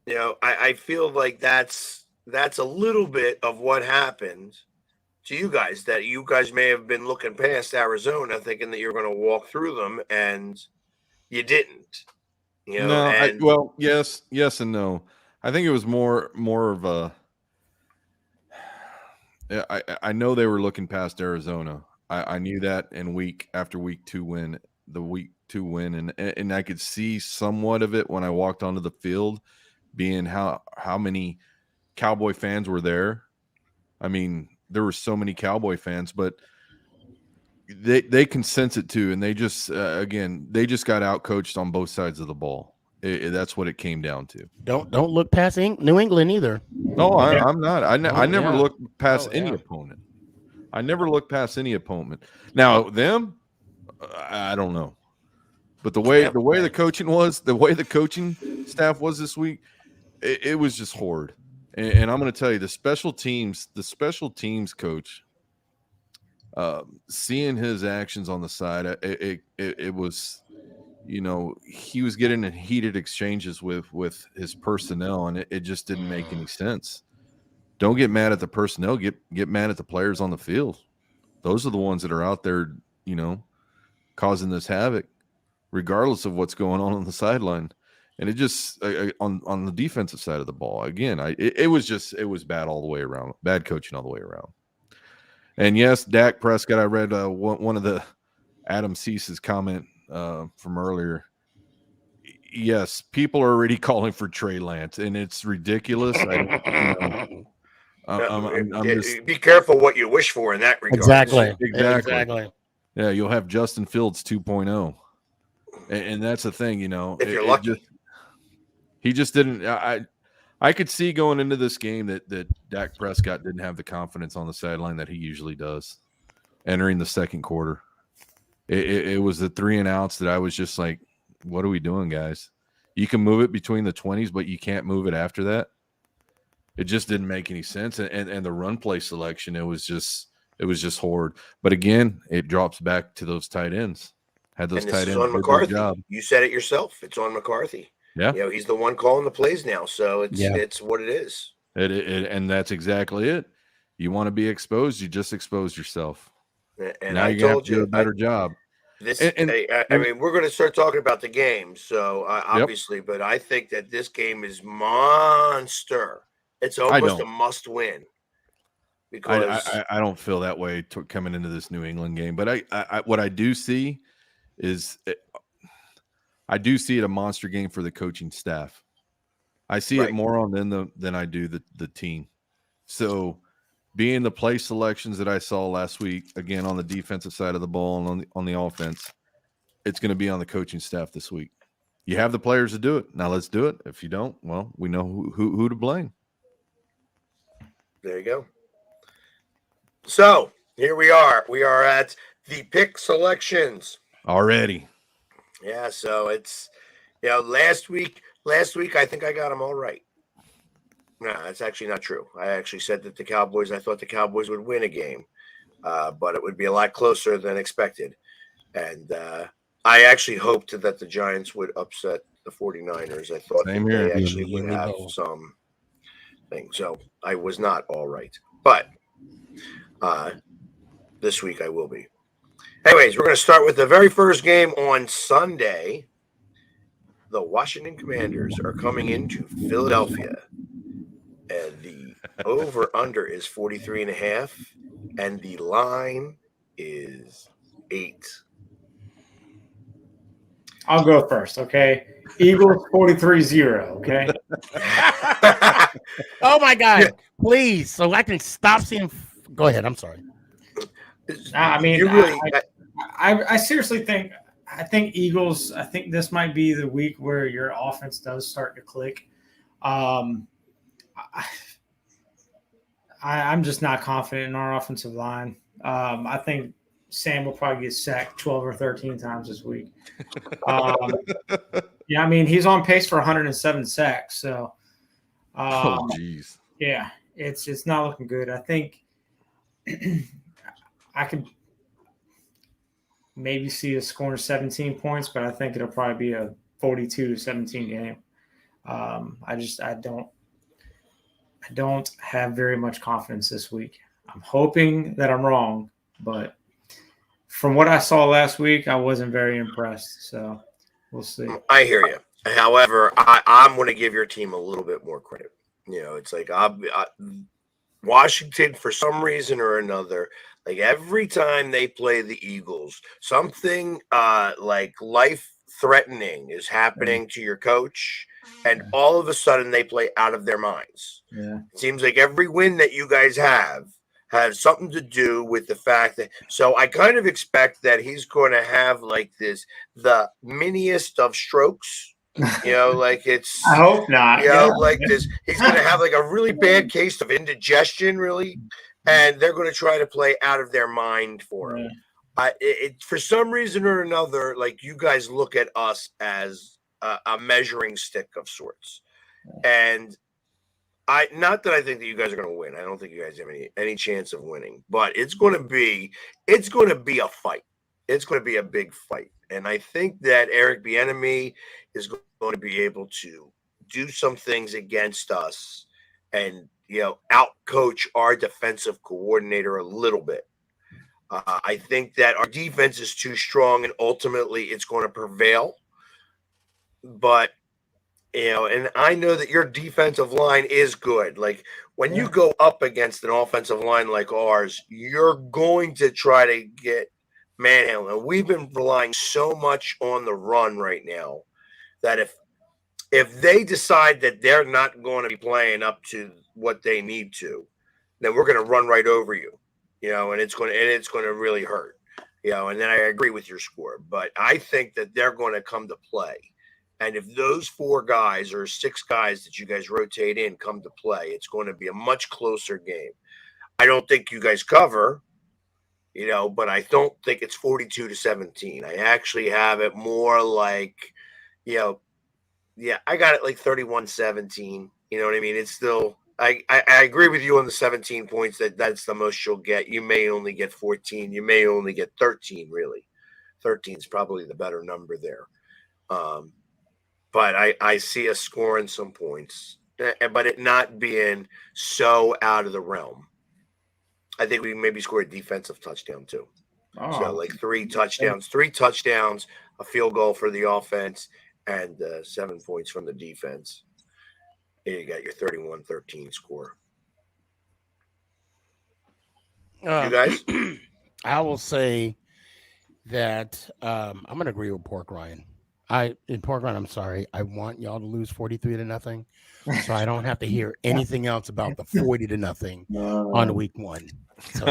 I feel like that's a little bit of what happened to you guys, that you guys may have been looking past Arizona thinking that you're going to walk through them, and you didn't. Yes and no. I think it was more of a I know they were looking past Arizona. I knew that in week 2 win, and I could see somewhat of it when I walked onto the field, being how many Cowboy fans were there. I mean, there were so many Cowboy fans, but they can sense it too, and they just they just got outcoached on both sides of the ball. That's what it came down to. Don't look past New England either. No, I'm not. I never look past any opponent. I never look past any opponent. Now them, I don't know, but the way the coaching staff was this week, it was just horrid. And I'm going to tell you, the special teams coach, seeing his actions on the side, it was, he was getting in heated exchanges with his personnel, and it just didn't make any sense. Don't get mad at the personnel. Get mad at the players on the field. Those are the ones that are out there, causing this havoc, regardless of what's going on the sideline. And it just on the defensive side of the ball again, it was bad all the way around, bad coaching all the way around. And yes, Dak Prescott. I read one of the Adam Cease's comment from earlier. Yes, people are already calling for Trey Lance, and it's ridiculous. I'm just be careful what you wish for in that regard. Exactly. Yeah, you'll have Justin Fields 2.0, and that's the thing, If you're lucky. He just didn't. I could see going into this game that Dak Prescott didn't have the confidence on the sideline that he usually does. Entering the second quarter, it was the 3 and outs that I was just like, "What are we doing, guys? You can move it between the 20s, but you can't move it after that." It just didn't make any sense, and the run play selection, it was just horrid. But again, it drops back to those tight ends. Had those tight ends on did their McCarthy. job. You said it yourself. It's on McCarthy. Yeah, he's the one calling the plays now, so it's what it is. And that's exactly it. You want to be exposed, you just expose yourself. And now you're gonna have to do a better job. I mean, we're going to start talking about the game, so obviously, but I think that this game is monster. It's almost a must-win. Because I don't feel that way coming into this New England game, but I what I do see is I do see it a monster game for the coaching staff. I see it more on them than I do the team. So, being the play selections that I saw last week, again on the defensive side of the ball and on the offense, it's going to be on the coaching staff this week. You have the players to do it. Now let's do it. If you don't, well, we know who to blame. There you go. So here we are. We are at the pick selections already. Yeah, so it's last week I think I got them all right. No, that's actually not true. I actually said that I thought the Cowboys would win a game, but it would be a lot closer than expected. And I actually hoped that the Giants would upset the 49ers. I thought that they actually would have some thing. So I was not all right. But this week I will be. Anyways, we're going to start with the very first game on Sunday. The Washington Commanders are coming into Philadelphia. And the over-under is 43.5, and the line is 8. I'll go first, okay? Eagles 43-0, okay? Oh, my God. Please, so I can stop seeing – go ahead. I'm sorry. I mean, I seriously think Eagles – I think this might be the week where your offense does start to click. I'm just not confident in our offensive line. I think Sam will probably get sacked 12 or 13 times this week. Yeah, I mean, he's on pace for 107 sacks. So, geez. Yeah, it's not looking good. I think I could maybe see a score of 17 points, but I think it'll probably be a 42-17 game. I don't have very much confidence this week. I'm hoping that I'm wrong, but from what I saw last week, I wasn't very impressed. So we'll see. I hear you. However, I'm going to give your team a little bit more credit. It's like Washington, for some reason or another, like every time they play the Eagles, something like life-threatening is happening to your coach. And all of a sudden, they play out of their minds. Yeah. It seems like every win that you guys have has something to do with the fact that. So I kind of expect that he's going to have like the miniest of strokes. Like it's. I hope not. Like this. He's going to have like a really bad case of indigestion, really, and they're going to try to play out of their mind for him. For some reason or another, like you guys look at us as a measuring stick of sorts. And not that I think that you guys are going to win. I don't think you guys have any chance of winning, but it's going to be a fight. It's going to be a big fight. And I think that Eric Bieniemy is going to be able to do some things against us and, out coach our defensive coordinator a little bit. I think that our defense is too strong and ultimately it's going to prevail. But And I know that your defensive line is good. Like when you go up against an offensive line like ours, you're going to try to get manhandled. And we've been relying so much on the run right now that if they decide that they're not going to be playing up to what they need to, then we're going to run right over you, and it's going to really hurt, and then I agree with your score, but I think that they're going to come to play. And if those 4 guys or 6 guys that you guys rotate in come to play, it's going to be a much closer game. I don't think you guys cover, but I don't think it's 42-17. I actually have it more like, yeah, I got it like 31-17. You know what I mean? It's still, I agree with you on the 17 points that's the most you'll get. You may only get 14. You may only get 13, really. 13 is probably the better number there. But I see us scoring some points, but it not being so out of the realm. I think we maybe score a defensive touchdown too. So like 3 touchdowns, a field goal for the offense, and 7 points from the defense. And you got your 31-13 score. You guys? I will say that I'm going to agree with Pork Ryan. I'm sorry. I want y'all to lose 43-0, so I don't have to hear anything else about the 40-0 on week 1. So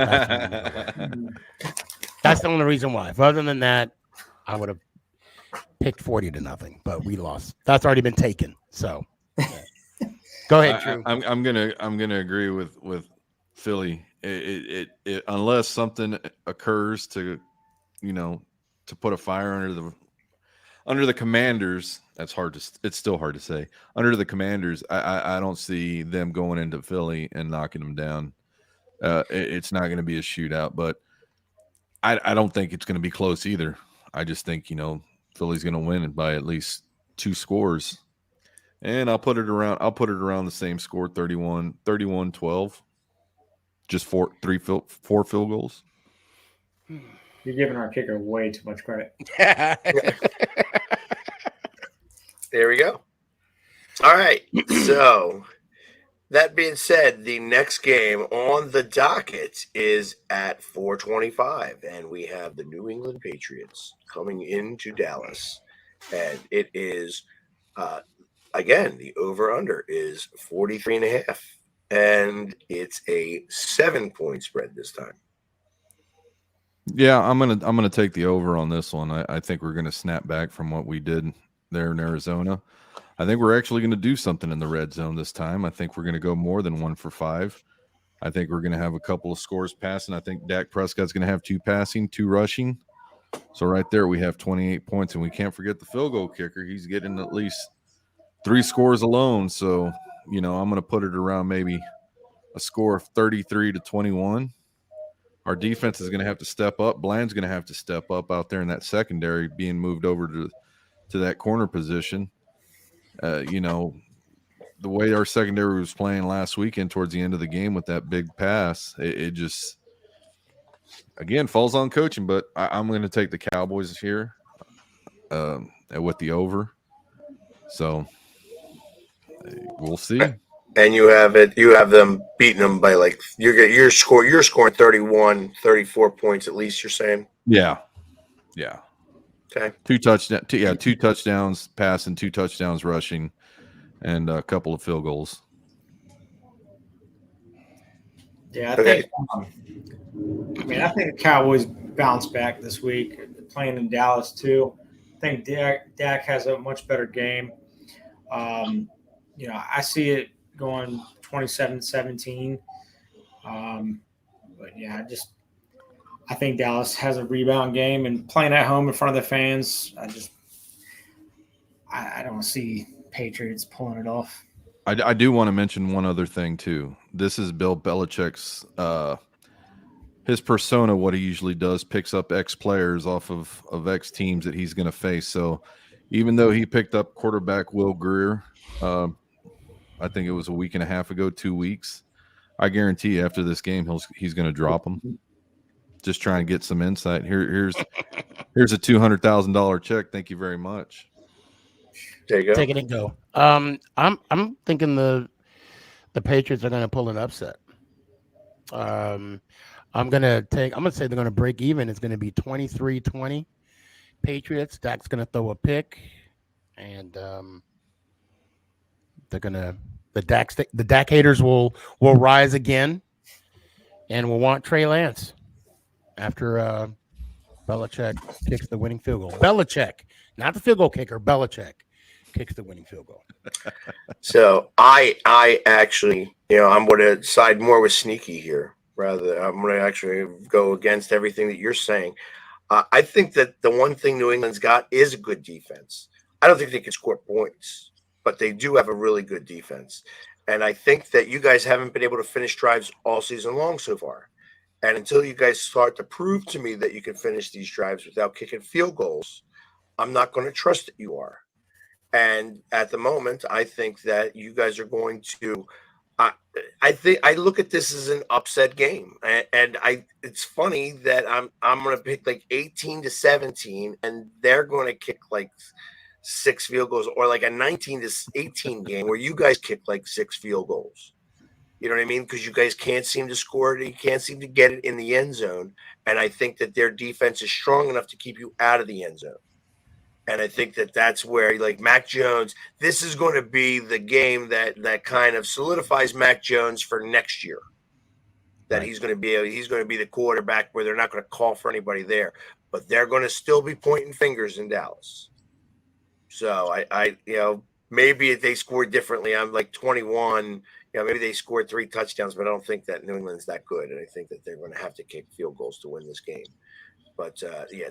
that's the only reason why. If other than that, I would have picked 40-0, but we lost. That's already been taken. So go ahead, Drew. I'm gonna agree with Philly. It unless something occurs to put a fire under the Commanders. It's still hard to say. Under the Commanders, I don't see them going into Philly and knocking them down. It's not going to be a shootout, but I don't think it's going to be close either. I just think Philly's going to win by at least 2 scores, and I'll put it around the same score, 31-12. Just 4 field goals. You're giving our kicker way too much credit. There we go. All right. So that being said, the next game on the docket is at 4:25, and we have the New England Patriots coming into Dallas, and it is again the over/under is 43.5, and it's a 7-point spread this time. Yeah, I'm gonna take the over on this one. I think we're gonna snap back from what we did there in Arizona. I think we're actually going to do something in the red zone this time. I think we're going to go more than 1 for 5. I think we're going to have a couple of scores passing. I think Dak Prescott's going to have 2 passing, 2 rushing. So right there we have 28 points, and we can't forget the field goal kicker. He's getting at least 3 scores alone. So I'm going to put it around maybe a score of 33-21. Our defense is going to have to step up. Bland's going to have to step up out there in that secondary, being moved over to that corner position. The way our secondary was playing last weekend towards the end of the game with that big pass, it just, again, falls on coaching. But I'm going to take the Cowboys here with the over. So we'll see. And you have them beating them by like you're scoring 31, 34 points at least. You're saying? Yeah. Okay. 2 touchdowns passing, 2 touchdowns rushing, and a couple of field goals. Yeah, I think the Cowboys bounce back this week. They're playing in Dallas too. I think Dak has a much better game. I see it going 27-17. But yeah, I think Dallas has a rebound game, and playing at home in front of the fans, I don't see Patriots pulling it off. I do want to mention one other thing too. This is Bill Belichick's his persona. What he usually does, picks up X players off of X teams that he's going to face. So even though he picked up quarterback Will Grier, I think it was a week and a half ago, 2 weeks, I guarantee after this game he's going to drop him. Just trying to get some insight. Here's a $200,000 check. Thank you very much. There you go. Take it and go. I'm thinking the Patriots are going to pull an upset. I'm gonna say they're gonna break even. It's gonna be 23-20 Patriots. Dak's gonna throw a pick, and the Dak haters will rise again, and will want Trey Lance after Belichick kicks the winning field goal. Belichick, not the field goal kicker. Belichick kicks the winning field goal. So I actually, I'm going to side more with Sneaky here. Rather, I'm going to actually go against everything that you're saying. I think that the one thing New England's got is a good defense. I don't think they can score points, but they do have a really good defense. And I think that you guys haven't been able to finish drives all season long so far. And until you guys start to prove to me that you can finish these drives without kicking field goals, I'm not going to trust that you are. And at the moment, I think that you guys are going to. I think I look at this as an upset game, and it's funny that I'm going to pick like 18-17, and they're going to kick like 6 field goals, or like a 19-18 game where you guys kick like 6 field goals. You know what I mean? Because you guys can't seem to score it, you can't seem to get it in the end zone, and I think that their defense is strong enough to keep you out of the end zone. And I think that that's where, like Mac Jones, this is going to be the game that kind of solidifies Mac Jones for next year. That he's going to be the quarterback where they're not going to call for anybody there, but they're going to still be pointing fingers in Dallas. So I maybe if they scored differently, I'm like 21. Maybe they scored 3 touchdowns, but I don't think that New England's that good, and I think that they're going to have to kick field goals to win this game. But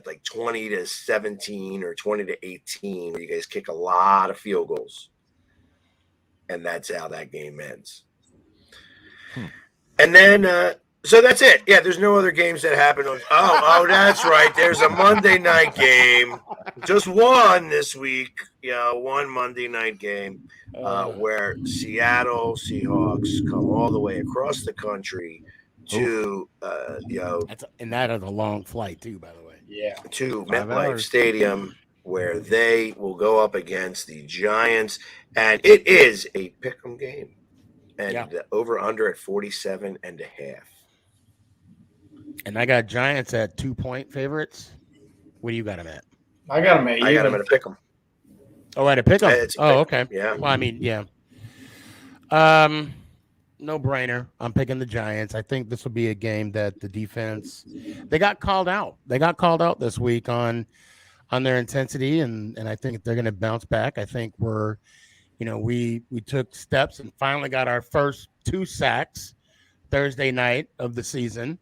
like 20-17 or 20-18, where you guys kick a lot of field goals, and that's how that game ends. And then, so that's it. Yeah, there's no other games that happen. Oh, that's right. There's a Monday night game, just one this week. One Monday night game where Seattle Seahawks come all the way across the country to and that is a long flight too, by the way. Yeah. To MetLife Stadium, where they will go up against the Giants, and it is a pick'em game, and the over under at 47.5. And I got Giants at 2-point favorites. What do you got them at? I got them at even. I got them at a pick'em. Oh, at a pick'em. Oh, okay. Yeah. Well, I mean, yeah. No brainer. I'm picking the Giants. I think this will be a game that the defense, they got called out. They got called out this week on their intensity, and I think they're going to bounce back. I think we took steps and finally got our first 2 sacks Thursday night of the season.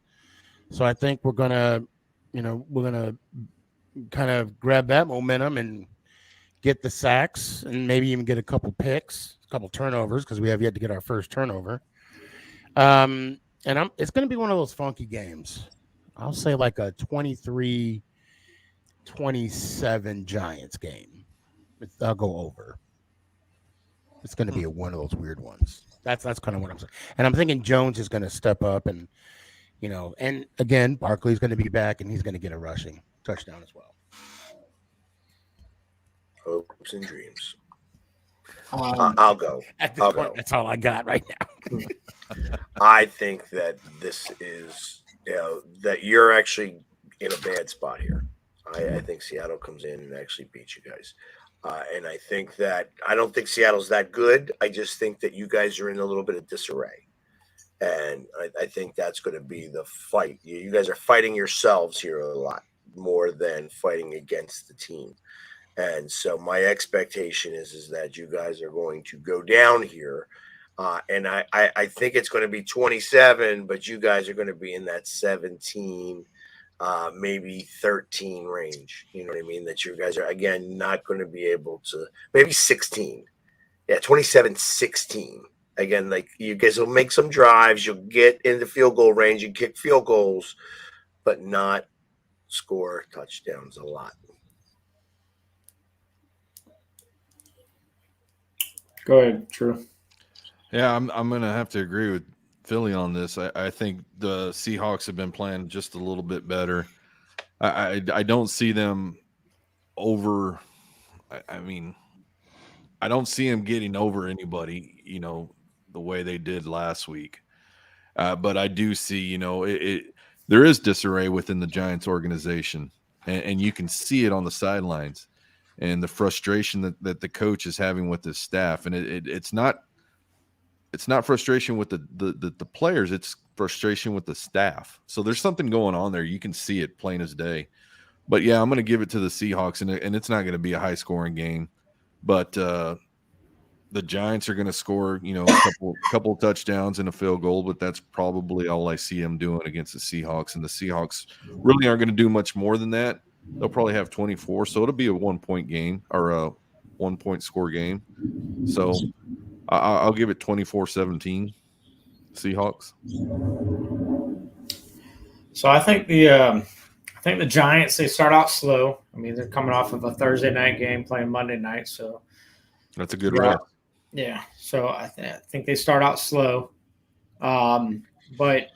So I think we're gonna kind of grab that momentum and get the sacks and maybe even get a couple picks, a couple turnovers, because we have yet to get our first turnover. And it's going to be one of those funky games. I'll say like a 23-27 Giants game. I'll go over. It's going to be one of those weird ones. That's kind of what I'm saying. And I'm thinking Jones is going to step up and again, Barkley's going to be back and he's going to get a rushing touchdown as well. Hopes and dreams. I'll go. At this point, that's all I got right now. I think that this is, that you're actually in a bad spot here. I think Seattle comes in and actually beats you guys. And I think that I don't think Seattle's that good. I just think that you guys are in a little bit of disarray. And I think that's going to be the fight. You guys are fighting yourselves here a lot more than fighting against the team. And so my expectation is that you guys are going to go down here. And I think it's going to be 27, but you guys are going to be in that 17, maybe 13 range. You know what I mean? That you guys are, again, not going to be able to, maybe 16. Yeah, 27-16. Again, like you guys will make some drives. You'll get in the field goal range and kick field goals, but not score touchdowns a lot. Go ahead, Drew. Yeah, I'm gonna have to agree with Philly on this. I think the Seahawks have been playing just a little bit better. I don't see them over. I mean, I don't see them getting over anybody, the way they did last week. But I do see, there is disarray within the Giants organization, and you can see it on the sidelines and the frustration that the coach is having with his staff. And it's not frustration with the players, it's frustration with the staff. So there's something going on there. You can see it plain as day. But yeah, I'm going to give it to the Seahawks, and it's not going to be a high scoring game, but the Giants are going to score, a couple touchdowns and a field goal, but that's probably all I see them doing against the Seahawks. And the Seahawks really aren't going to do much more than that. They'll probably have 24, so it'll be a 1-point game or a 1-point score game. So I'll give it 24-17, Seahawks. So I think the Giants, they start out slow. I mean, they're coming off of a Thursday night game, playing Monday night, so that's a good rest. Yeah, so I think they start out slow, but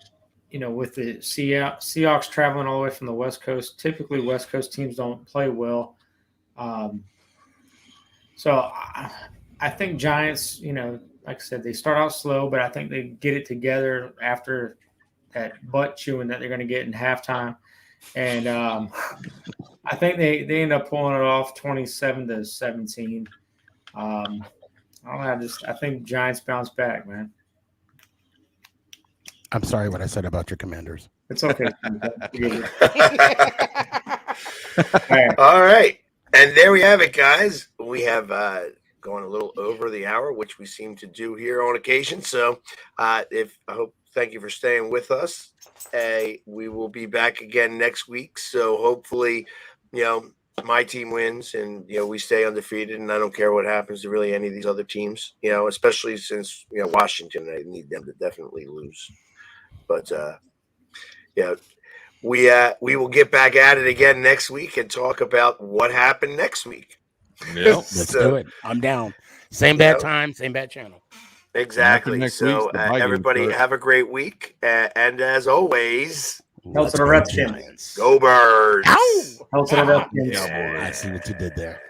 with the Seahawks traveling all the way from the West Coast, typically West Coast teams don't play well. So I think Giants, like I said, they start out slow, but I think they get it together after that butt chewing that they're going to get in halftime. And I think they end up pulling it off 27-17. I think Giants bounce back, man. I'm sorry what I said about your Commanders. It's okay. All right. And there we have it, guys. We have gone a little over the hour, which we seem to do here on occasion. So thank you for staying with us. We will be back again next week. So hopefully, my team wins and, we stay undefeated, and I don't care what happens to really any of these other teams, especially since, Washington, I need them to definitely lose. But, we will get back at it again next week and talk about what happened next week. Yeah, let's do it. I'm down. Same bad time, same bad channel. Exactly. So everybody have a great week. And as always, Health to the Redskins. Go Birds. Ow! Health to the Redskins. I see what you did there.